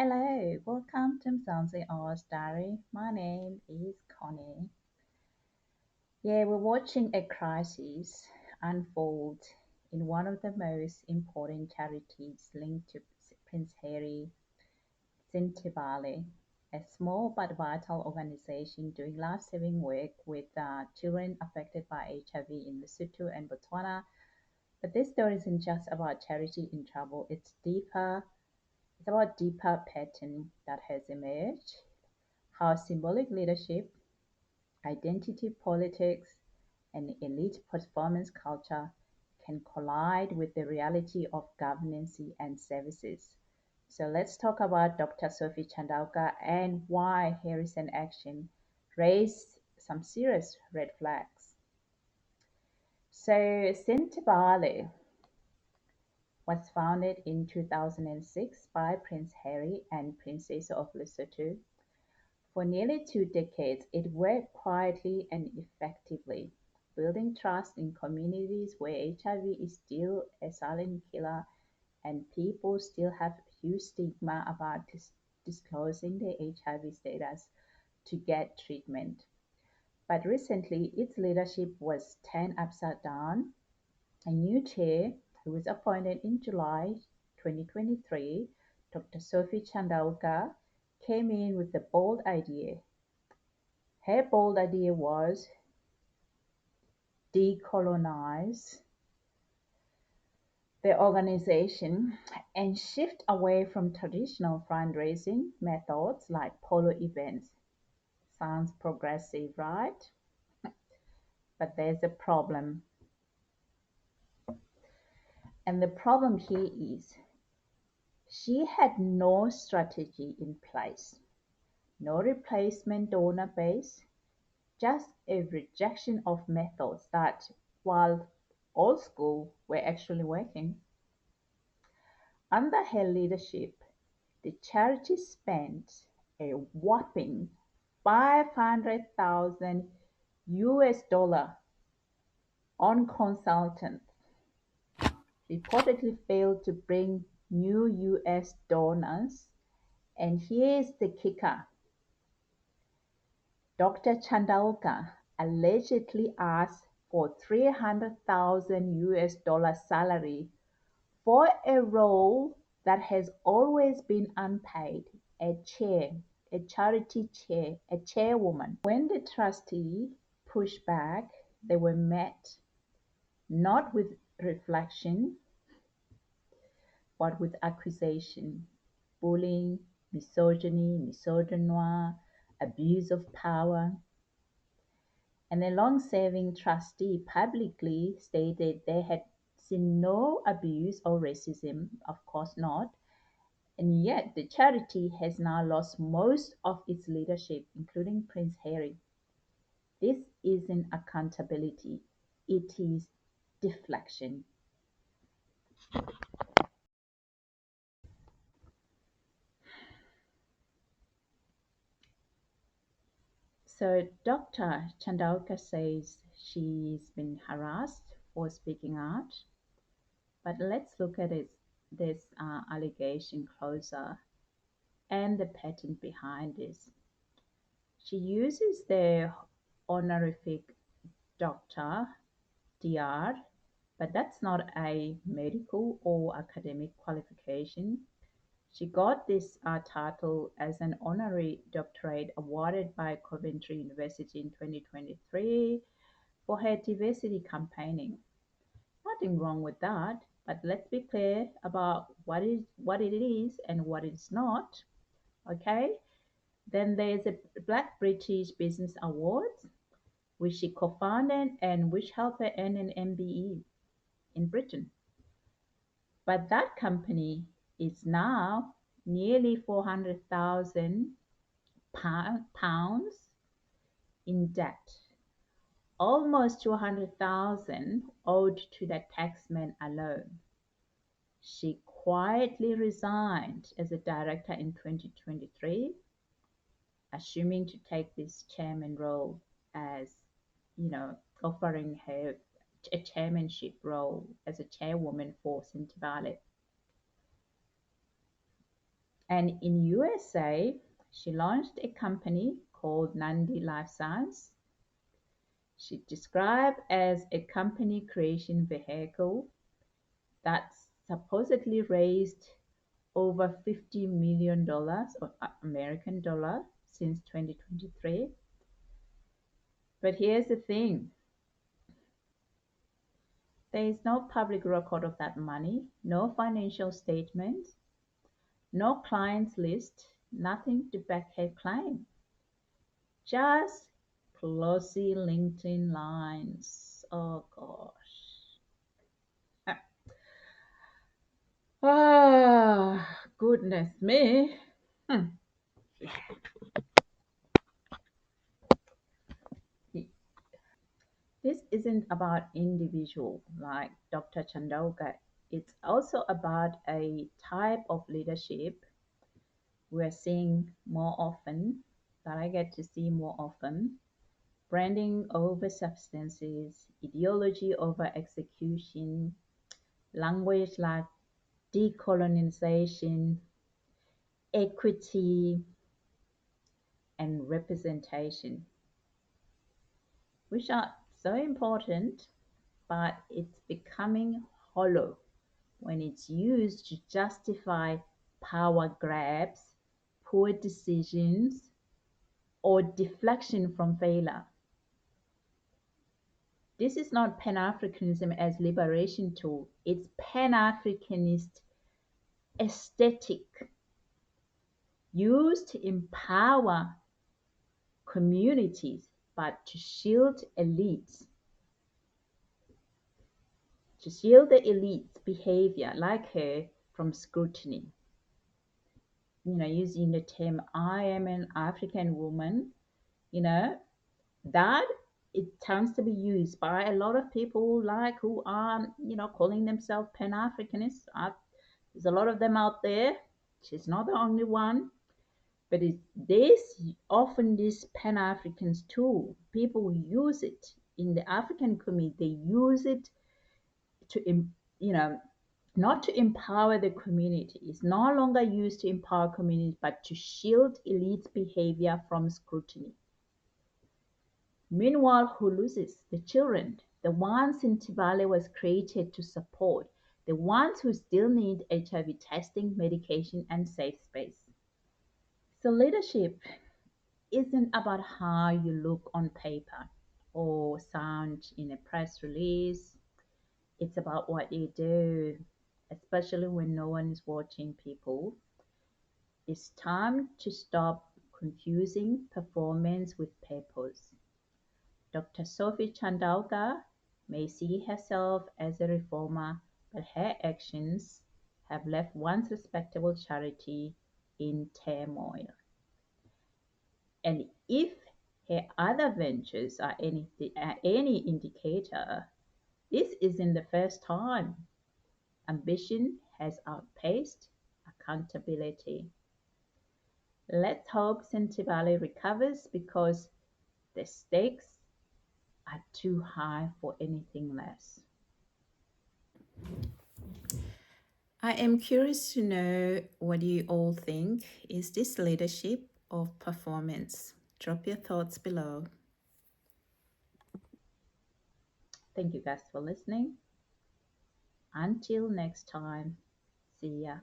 Hello, welcome to MzansiOz Diary. My name is Connie. Yeah, we're watching a crisis unfold in one of the most important charities linked to Prince Harry, Sentebale, a small but vital organization doing life-saving work with children affected by HIV in Lesotho and Botswana. But this story isn't just about charity in trouble, it's about deeper pattern that has emerged, how symbolic leadership, identity politics, and elite performance culture can collide with the reality of governance and services. So let's talk about Dr. Sophie Chandauka and why her recent action raised some serious red flags. So Sentebale was founded in 2006 by Prince Harry and Princess of Lesotho. For nearly 2 decades, it worked quietly and effectively, building trust in communities where HIV is still a silent killer and people still have huge stigma about disclosing their HIV status to get treatment. But recently, its leadership was turned upside down. A new chair, who was appointed in July 2023, Dr. Sophie Chandauka, came in with a bold idea. Her bold idea was decolonise the organization and shift away from traditional fundraising methods like polo events. Sounds progressive, right? But there's a problem. And the problem here is she had no strategy in place, no replacement donor base, just a rejection of methods that, while old school, were actually working. Under her leadership, the charity spent a whopping 500,000 US dollar on consultants, reportedly failed to bring new US donors, and here's the kicker. Doctor Chandauka allegedly asked for 300,000 US dollar salary for a role that has always been unpaid, a chair, a charity chair, a chairwoman. When the trustee pushed back, they were met not with reflection, but with accusation, bullying, misogyny, misogynoir, abuse of power. And the long-serving trustee publicly stated they had seen no abuse or racism, of course not, and yet the charity has now lost most of its leadership, including Prince Harry. This isn't accountability, it is deflection. So Dr. Chandauka says she's been harassed for speaking out, but let's look at this allegation closer and the pattern behind this. She uses the honorific doctor, DR, but that's not a medical or academic qualification. She got this title as an honorary doctorate awarded by Coventry University in 2023 for her diversity campaigning. Nothing wrong with that, but let's be clear about what it is and what it's not. Okay? Then there's a Black British Business Awards, which she co-founded and which helped her earn an MBE in Britain. But that company is now nearly 400,000 pounds in debt, almost 200,000 owed to the taxman alone. She quietly resigned as a director in 2023, assuming to take this chairman role as, offering her a chairmanship role as a chairwoman for Sentebale. And in USA, she launched a company called Nandi Life Science. She described as a company creation vehicle that supposedly raised over $50 million or American dollar since 2023. But here's the thing, there is no public record of that money, no financial statements, no clients list, nothing to back her claim. Just glossy LinkedIn lines. Oh gosh. Ah, goodness me. Hmm. This isn't about individual like Dr. Chandauka. It's also about a type of leadership we're seeing more often, that I get to see more often. Branding over substances, ideology over execution, language like decolonization, equity, and representation, which are so important, but it's becoming hollow when it's used to justify power grabs, poor decisions, or deflection from failure. This is not Pan Africanism as liberation tool, it's Pan Africanist aesthetic used to empower communities but to shield the elite's behavior like her from scrutiny. Using the term I am an African woman, you know, that it tends to be used by a lot of people like who are, calling themselves Pan-Africanists. There's a lot of them out there. She's not the only one. But it's this often this Pan-Africans too. People use it in the African community. They use it to, not to empower the community. It's no longer used to empower communities, but to shield elite behavior from scrutiny. Meanwhile, who loses? The children, the ones Sentebale was created to support, the ones who still need HIV testing, medication, and safe space. So, leadership isn't about how you look on paper or sound in a press release. It's about what you do, especially when no one is watching people. It's time to stop confusing performance with purpose. Dr. Sophie Chandauka may see herself as a reformer, but her actions have left once respectable charity in turmoil. And if her other ventures are any indicator, this isn't the first time. Ambition has outpaced accountability. Let's hope Sentebale recovers because the stakes are too high for anything less. I am curious to know what you all think. Is this leadership or performance? Drop your thoughts below. Thank you guys for listening. Until next time, see ya.